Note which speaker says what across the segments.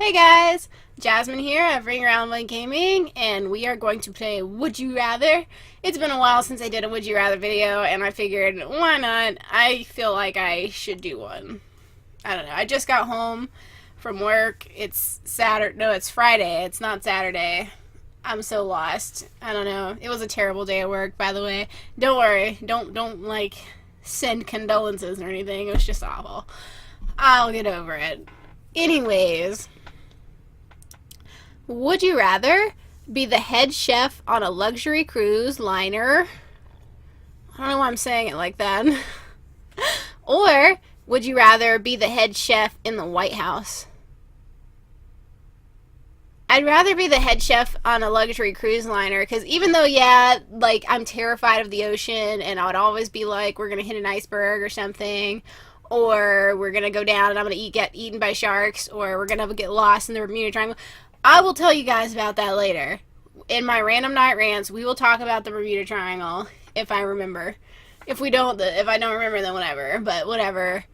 Speaker 1: Hey guys, Jasmine here of RingAround Gaming, and we are going to play Would You Rather. It's been a while since I did a Would You Rather video, and I figured, why not? I feel like I should do one. I don't know, I just got home from work. It's Saturday, no, it's Friday, it's not Saturday. I'm so lost. I don't know. It was a terrible day at work, by the way. Don't worry, don't like, send condolences or anything. It was just awful. I'll get over it. Anyways, would you rather be the head chef on a luxury cruise liner? I don't know why I'm saying it like that. Or would you rather be the head chef in the White House? I'd rather be the head chef on a luxury cruise liner, because even though, yeah, like, I'm terrified of the ocean, and I would always be like, we're going to hit an iceberg or something, or we're going to go down and I'm going to get eaten by sharks, or we're going to get lost in the Bermuda Triangle. I will tell you guys about that later. In my random night rants, we will talk about the Bermuda Triangle, if I remember. If I don't remember, then whatever, but whatever.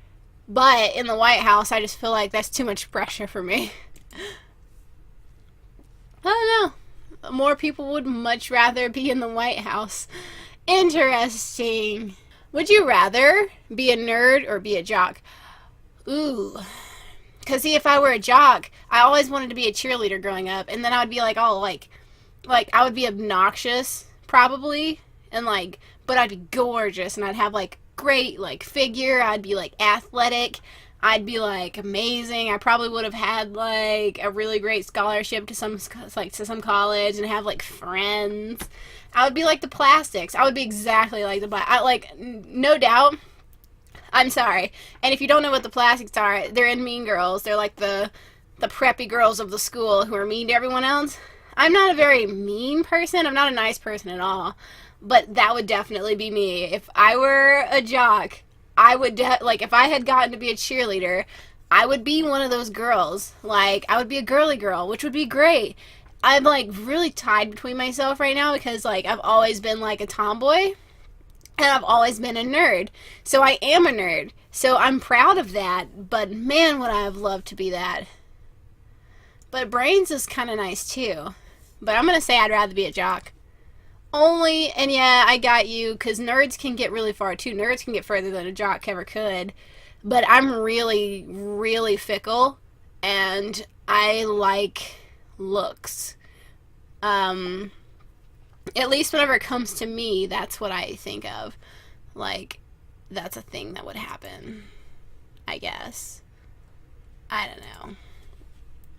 Speaker 1: But in the White House, I just feel like that's too much pressure for me. I don't know. More people would much rather be in the White House. Interesting. Would you rather be a nerd or be a jock? Ooh. Because, see, if I were a jock, I always wanted to be a cheerleader growing up. And then I would be, like, all, like, I would be obnoxious, probably. And, like, but I'd be gorgeous. And I'd have, like, great, like, figure. I'd be, like, athletic. I'd be, like, amazing. I probably would have had, like, a really great scholarship to some college and have, like, friends. I would be like the plastics. I would be exactly like the no doubt. I'm sorry. And if you don't know what the plastics are, they're in Mean Girls. They're like the preppy girls of the school who are mean to everyone else. I'm not a very mean person. I'm not a nice person at all. But that would definitely be me. If I were a jock, I would, if I had gotten to be a cheerleader, I would be one of those girls. Like, I would be a girly girl, which would be great. I'm, like, really tied between myself right now because, like, I've always been, like, a tomboy. And I've always been a nerd. So I am a nerd. So I'm proud of that. But, man, would I have loved to be that. But brains is kind of nice, too. But I'm going to say I'd rather be a jock. Only, and yeah, I got you, because nerds can get really far, too. Nerds can get further than a jock ever could. But I'm really, really fickle. And I like looks. At least whenever it comes to me, that's what I think of. Like, that's a thing that would happen, I guess. I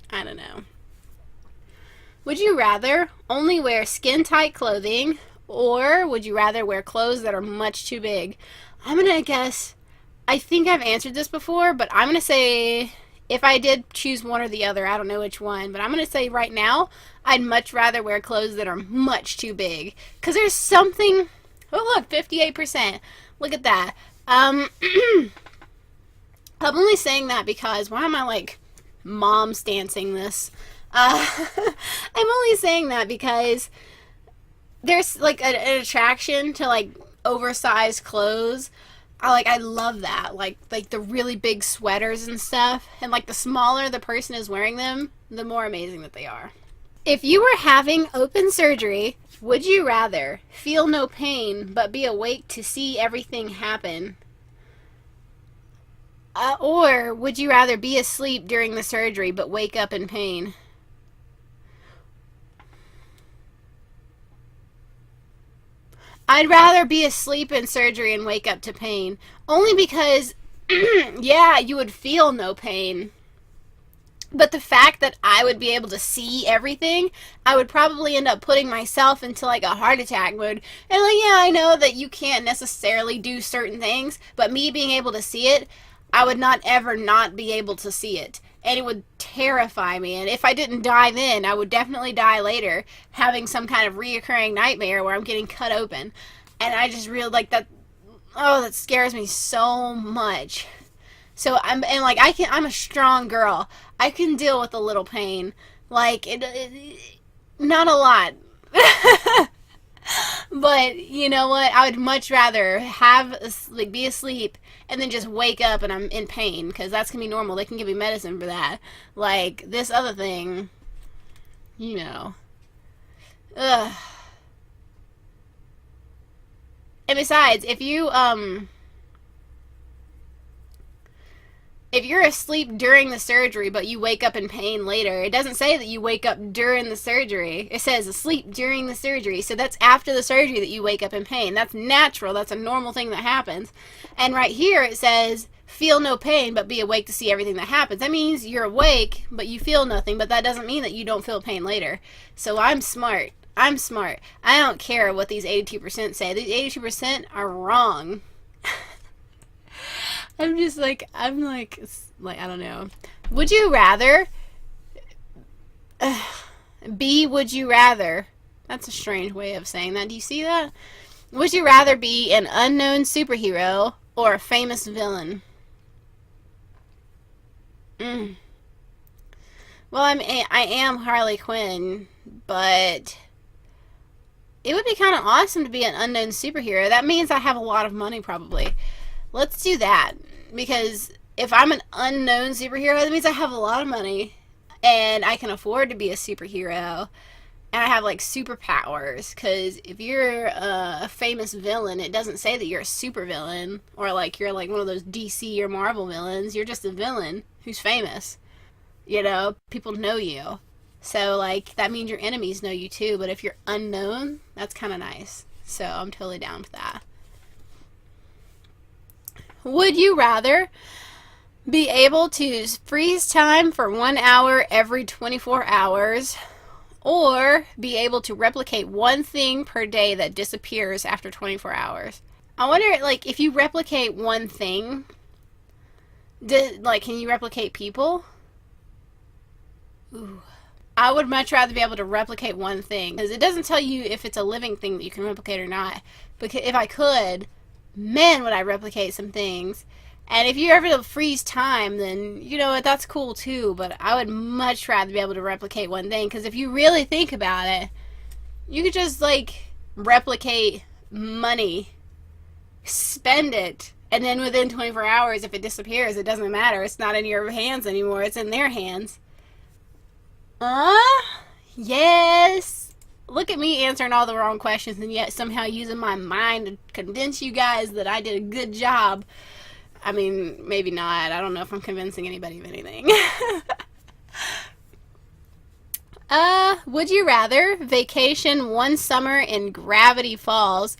Speaker 1: don't know. Would you rather only wear skin-tight clothing, or would you rather wear clothes that are much too big? I'm gonna guess, I think I've answered this before, but I'm gonna say, if I did choose one or the other, I don't know which one, but I'm going to say right now, I'd much rather wear clothes that are much too big. Because there's something, oh look, 58%. Look at that. I'm only saying that because, why am I like mom stancing this? I'm only saying that because there's like an attraction to like oversized clothes. I love that. Like the really big sweaters and stuff. And, like, the smaller the person is wearing them, the more amazing that they are. If you were having open surgery, would you rather feel no pain but be awake to see everything happen? Or would you rather be asleep during the surgery but wake up in pain? I'd rather be asleep in surgery and wake up to pain. Only because, yeah, you would feel no pain. But the fact that I would be able to see everything, I would probably end up putting myself into, like, a heart attack mode. And, like, yeah, I know that you can't necessarily do certain things, but me being able to see it, I would not ever not be able to see it. And it would terrify me. And if I didn't die then, I would definitely die later, having some kind of reoccurring nightmare where I'm getting cut open. And I just really, like, that, oh, that scares me so much. So, I'm a strong girl. I can deal with a little pain. Like, not a lot. But you know what? I would much rather like be asleep and then just wake up and I'm in pain, because that's gonna be normal. They can give me medicine for that. Like this other thing, you know. Ugh. And besides, if you're asleep during the surgery but you wake up in pain later, it doesn't say that you wake up during the surgery. It says asleep during the surgery. So that's after the surgery that you wake up in pain. That's natural. That's a normal thing that happens. And right here it says feel no pain but be awake to see everything that happens. That means you're awake but you feel nothing, but that doesn't mean that you don't feel pain later. So I'm smart. I'm smart. I don't care what these 82% say. These 82% are wrong. I'm like, I don't know. Would you rather would you rather? That's a strange way of saying that. Do you see that? Would you rather be an unknown superhero or a famous villain? Well, I am Harley Quinn, but it would be kind of awesome to be an unknown superhero. That means I have a lot of money, probably. Let's do that, because if I'm an unknown superhero, that means I have a lot of money and I can afford to be a superhero, and I have like superpowers. Because if you're a famous villain, it doesn't say that you're a super villain, or like you're like one of those DC or Marvel villains. You're just a villain who's famous. You know, people know you. So like that means your enemies know you too. But if you're unknown, that's kind of nice. So I'm totally down for that. Would you rather be able to freeze time for 1 hour every 24 hours, or be able to replicate one thing per day that disappears after 24 hours? I wonder, like, if you replicate one thing, can you replicate people? Ooh. I would much rather be able to replicate one thing, because it doesn't tell you if it's a living thing that you can replicate or not. Because if I could, man, would I replicate some things. And if you're ever to freeze time, then you know what, that's cool too. But I would much rather be able to replicate one thing, because if you really think about it, you could just like replicate money, spend it, and then within 24 hours, if it disappears, it doesn't matter. It's not in your hands anymore. It's in their hands. Yes. Look at me answering all the wrong questions and yet somehow using my mind to convince you guys that I did a good job. I mean, maybe not. I don't know if I'm convincing anybody of anything. Would you rather vacation one summer in Gravity Falls,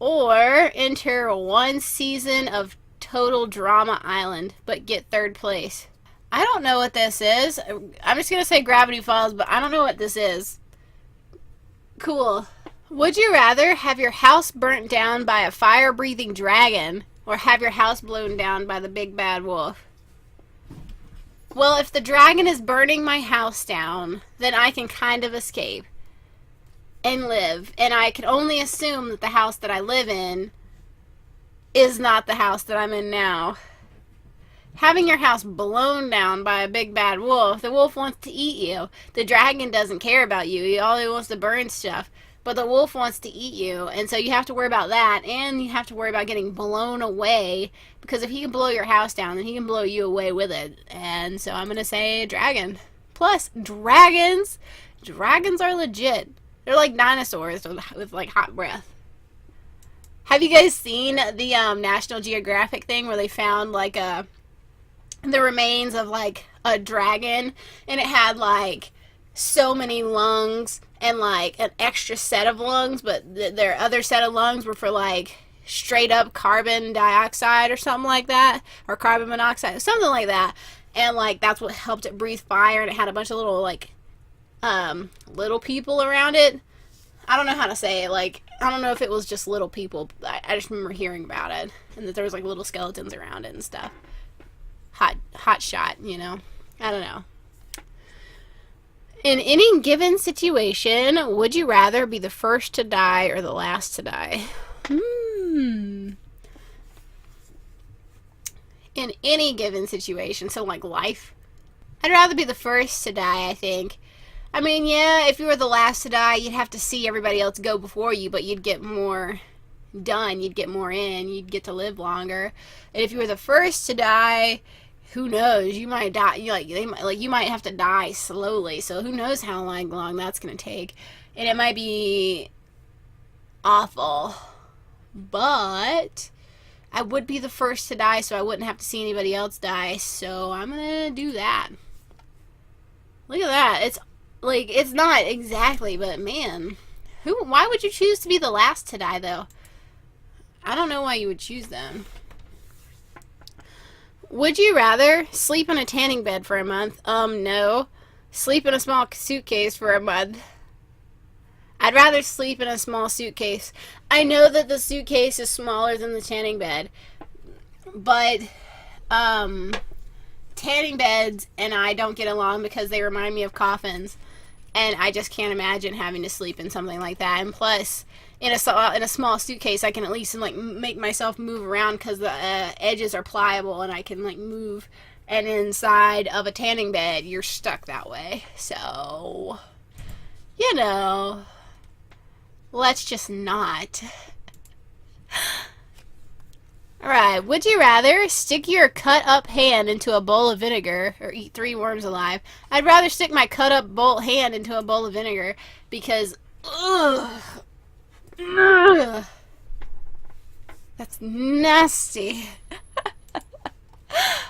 Speaker 1: or enter one season of Total Drama Island but get third place? I don't know what this is. I'm just going to say Gravity Falls, but I don't know what this is. Cool. Would you rather have your house burnt down by a fire-breathing dragon, or have your house blown down by the big bad wolf? Well, if the dragon is burning my house down, then I can kind of escape and live. And I can only assume that the house that I live in is not the house that I'm in now. Having your house blown down by a big bad wolf, the wolf wants to eat you. The dragon doesn't care about you. He only wants to burn stuff. But the wolf wants to eat you. And so you have to worry about that. And you have to worry about getting blown away. Because if he can blow your house down, then he can blow you away with it. And so I'm going to say dragon. Plus, dragons are legit. They're like dinosaurs with like hot breath. Have you guys seen the National Geographic thing where they found like the remains of like a dragon, and it had like so many lungs and like an extra set of lungs, but their other set of lungs were for like straight up carbon dioxide or something like that, or carbon monoxide, something like that. And like that's what helped it breathe fire, and it had a bunch of little like little people around it. I don't know how to say it. Like, I don't know if it was just little people. I just remember hearing about it, and that there was like little skeletons around it and stuff. Hot shot, you know. I don't know. In any given situation, would you rather be the first to die or the last to die? In any given situation, so like life, I'd rather be the first to die, I think. I mean, yeah, if you were the last to die, you'd have to see everybody else go before you, but you'd get more done, you'd get more in, you'd get to live longer. And if you were the first to die, who knows? You might die. You might have to die slowly. So who knows how long that's gonna take, and it might be awful. But I would be the first to die, so I wouldn't have to see anybody else die. So I'm gonna do that. Look at that. It's not exactly, but man, why would you choose to be the last to die though? I don't know why you would choose that. Would you rather sleep in a tanning bed for a month? No. Sleep in a small suitcase for a month. I'd rather sleep in a small suitcase. I know that the suitcase is smaller than the tanning bed, but, tanning beds and I don't get along because they remind me of coffins, and I just can't imagine having to sleep in something like that. And plus, in a small suitcase, I can at least make myself move around because the edges are pliable and I can move. And inside of a tanning bed, you're stuck that way. So, let's just not. Alright, would you rather stick your cut up hand into a bowl of vinegar or eat 3 worms alive? I'd rather stick my cut up hand into a bowl of vinegar because, ugh, that's nasty.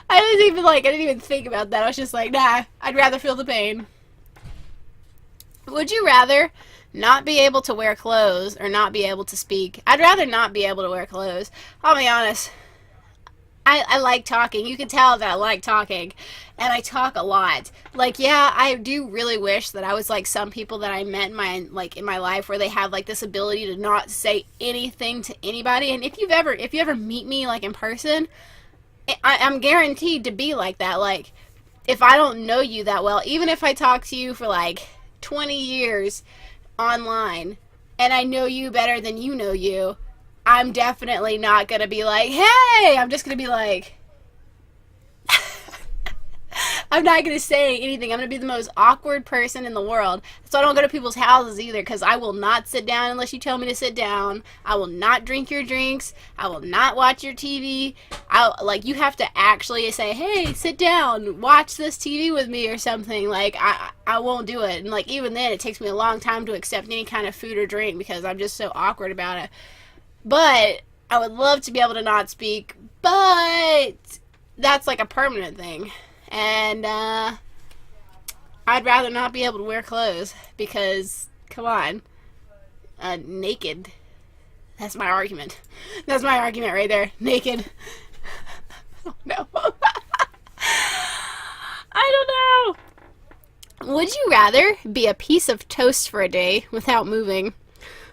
Speaker 1: I didn't even think about that. I was just like, nah, I'd rather feel the pain. Would you rather not be able to wear clothes or not be able to speak? I'd rather not be able to wear clothes. I'll be honest. I like talking. You can tell that I like talking, and I talk a lot. Yeah, I do really wish that I was like some people that I met in my life, where they have this ability to not say anything to anybody. And if you ever meet me in person, I'm guaranteed to be like that. If I don't know you that well, even if I talk to you for 20 years online, and I know you better than you know you, I'm definitely not gonna be like, hey, I'm just gonna be like, I'm not gonna say anything. I'm gonna be the most awkward person in the world. So I don't go to people's houses either, because I will not sit down unless you tell me to sit down. I will not drink your drinks. I will not watch your TV. You have to actually say, hey, sit down, watch this TV with me or something. I won't do it. And even then, it takes me a long time to accept any kind of food or drink because I'm just so awkward about it. But I would love to be able to not speak, but that's a permanent thing. And I'd rather not be able to wear clothes because, come on, naked. That's my argument. That's my argument right there. Naked. Oh, no. I don't know. Would you rather be a piece of toast for a day without moving,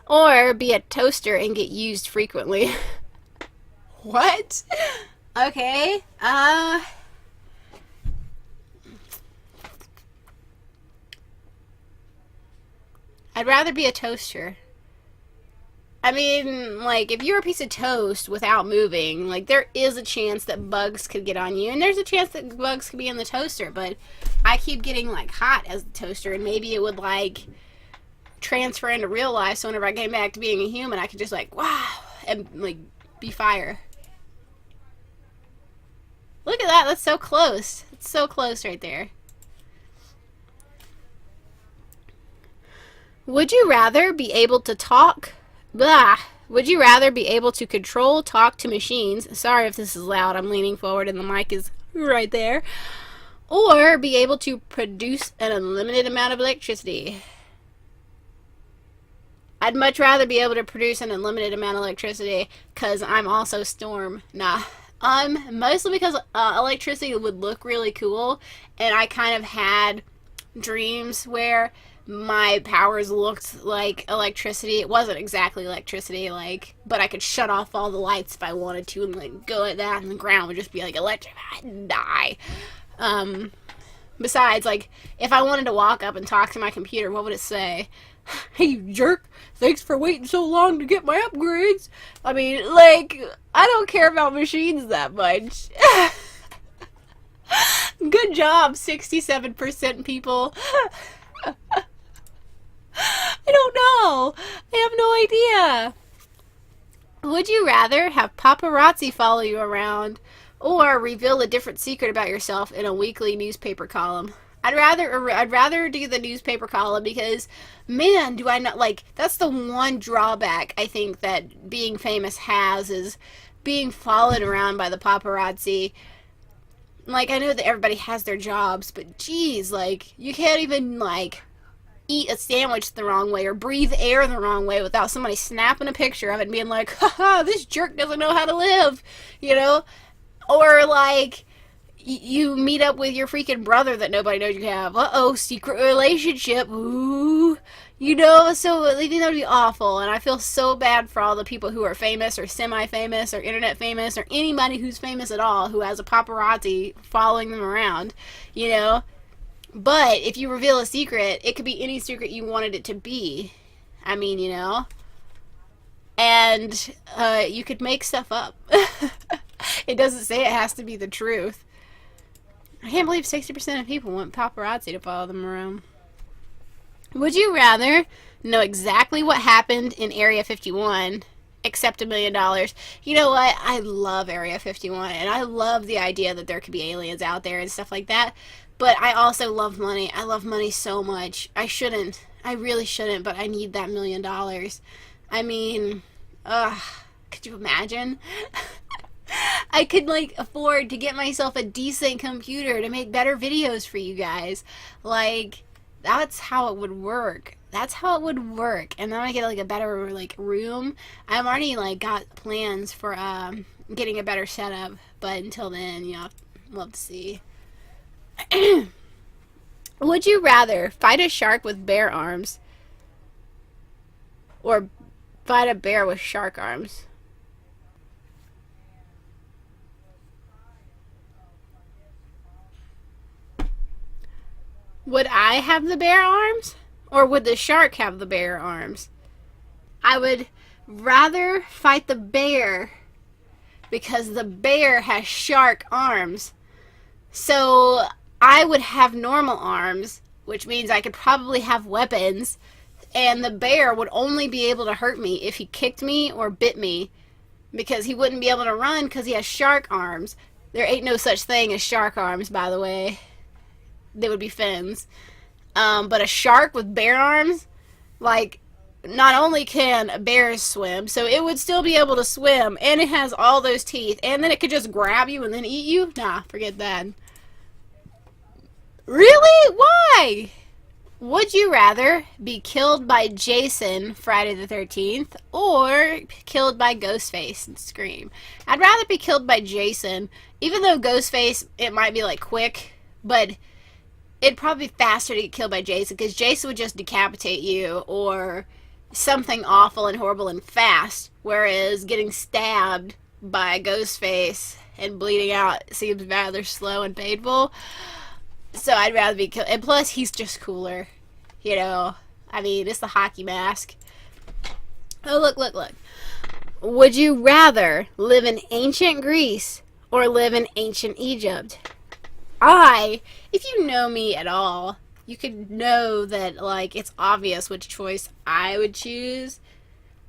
Speaker 1: or be a toaster and get used frequently? What? Okay. I'd rather be a toaster. I mean, if you're a piece of toast without moving, there is a chance that bugs could get on you, and there's a chance that bugs could be in the toaster, but I keep getting, hot as the toaster, and maybe it would, transfer into real life, so whenever I get back to being a human, I could just, wow, and, be fire. Look at that, that's so close. It's so close right there. Would you rather be able to talk? Blah. Would you rather be able to control talk to machines? Sorry if this is loud. I'm leaning forward and the mic is right there. Or be able to produce an unlimited amount of electricity? I'd much rather be able to produce an unlimited amount of electricity because I'm also Storm. Nah. Mostly because electricity would look really cool, and I kind of had dreams where my powers looked like electricity. It wasn't exactly electricity, but I could shut off all the lights if I wanted to and go at that, and the ground would just be electrified and die. Besides, if I wanted to walk up and talk to my computer, what would it say? Hey, you jerk, thanks for waiting so long to get my upgrades. I mean, I don't care about machines that much. Good job, 67% people. I don't know. I have no idea. Would you rather have paparazzi follow you around or reveal a different secret about yourself in a weekly newspaper column? I'd rather do the newspaper column because, man, do I not like, that's the one drawback I think that being famous has, is being followed around by the paparazzi. Like, I know that everybody has their jobs, but geez, like, you can't even, like, eat a sandwich the wrong way or breathe air the wrong way without somebody snapping a picture of it and being like, haha, this jerk doesn't know how to live, you know? Or, like, you meet up with your freaking brother that nobody knows you have. Uh-oh, secret relationship. Ooh. You know, so I think that would be awful. And I feel so bad for all the people who are famous or semi-famous or internet famous or anybody who's famous at all who has a paparazzi following them around, you know. But if you reveal a secret, it could be any secret you wanted it to be. I mean, you know. And you could make stuff up. It doesn't say it has to be the truth. I can't believe 60% of people want paparazzi to follow them around. Would you rather know exactly what happened in Area 51, except $1 million? You know what? I love Area 51, and I love the idea that there could be aliens out there and stuff like that. But I also love money. I love money so much. I shouldn't. I really shouldn't, but I need that $1 million. I mean, could you imagine? I could, like, afford to get myself a decent computer to make better videos for you guys. Like, that's how it would work. That's how it would work. And then I get, like, a better, like, room. I've already, like, got plans for getting a better setup. But until then, you know, we'll have to see. Would you rather fight a shark with bear arms or fight a bear with shark arms? Would I have the bear arms? Or would the shark have the bear arms? I would rather fight the bear because the bear has shark arms. So I would have normal arms, which means I could probably have weapons, and the bear would only be able to hurt me if he kicked me or bit me, because he wouldn't be able to run because he has shark arms. There ain't no such thing as shark arms, by the way. They would be fins. But a shark with bear arms, like, not only can bears swim, so it would still be able to swim, and it has all those teeth, and then it could just grab you and then eat you? Nah, forget that. Really? Why? Would you rather be killed by Jason, Friday the 13th, or killed by Ghostface and Scream? I'd rather be killed by Jason, even though Ghostface, it might be, like, quick, but it'd probably be faster to get killed by Jason, because Jason would just decapitate you, or something awful and horrible and fast, whereas getting stabbed by Ghostface and bleeding out seems rather slow and painful. So I'd rather be killed. And plus, he's just cooler. You know? I mean, it's the hockey mask. Oh, look, look, look. Would you rather live in ancient Greece or live in ancient Egypt? If you know me at all, you could know that, like, it's obvious which choice I would choose.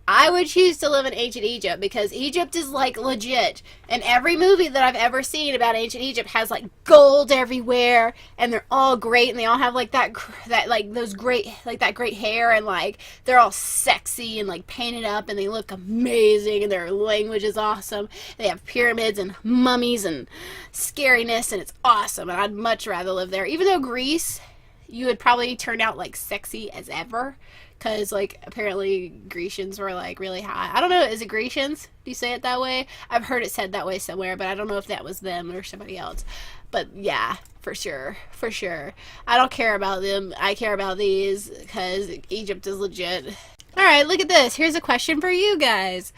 Speaker 1: I would choose to live in ancient Egypt because Egypt is, like, legit. And every movie that I've ever seen about ancient Egypt has, like, gold everywhere, and they're all great, and they all have, like, that great hair, and, like, they're all sexy and, like, painted up, and they look amazing, and their language is awesome. They have pyramids and mummies and scariness, and it's awesome, and I'd much rather live there. Even though Greece, you would probably turn out, like, sexy as ever. Because, like, apparently Grecians were, like, really hot. I don't know, is it Grecians? Do you say it that way? I've heard it said that way somewhere, but I don't know if that was them or somebody else. But, yeah, for sure. For sure. I don't care about them. I care about these because Egypt is legit. Alright, look at this. Here's a question for you guys.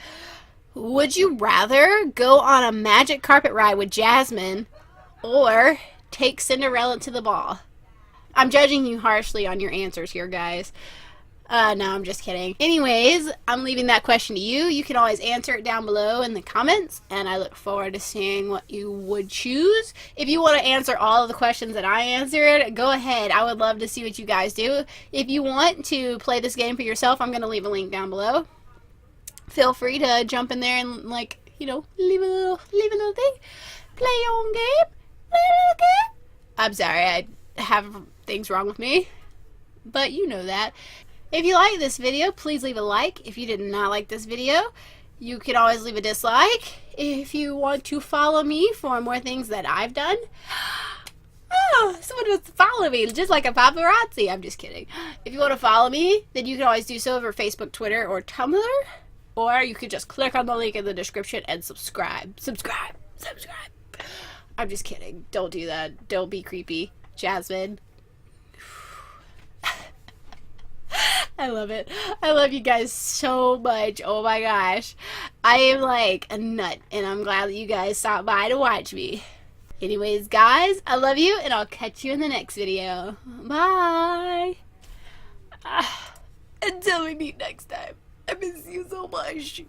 Speaker 1: Would you rather go on a magic carpet ride with Jasmine or take Cinderella to the ball? I'm judging you harshly on your answers here, guys. No, I'm just kidding. Anyways, I'm leaving that question to you. You can always answer it down below in the comments, and I look forward to seeing what you would choose. If you want to answer all of the questions that I answered, go ahead. I would love to see what you guys do. If you want to play this game for yourself, I'm going to leave a link down below. Feel free to jump in there and, like, you know, leave a little thing. Play your own game. Play a little game. I'm sorry, I have things wrong with me, but you know that. If you like this video, please leave a like. If you did not like this video, you can always leave a dislike. If you want to follow me for more things that I've done, someone wants to follow me, just like a paparazzi. I'm just kidding. If you want to follow me, then you can always do so over Facebook, Twitter, or Tumblr. Or you could just click on the link in the description and subscribe. Subscribe. I'm just kidding. Don't do that. Don't be creepy. Jasmine. I love it. I love you guys so much. Oh my gosh. I am like a nut, and I'm glad that you guys stopped by to watch me. Anyways, guys, I love you, and I'll catch you in the next video. Bye. Until we meet next time. I miss you so much.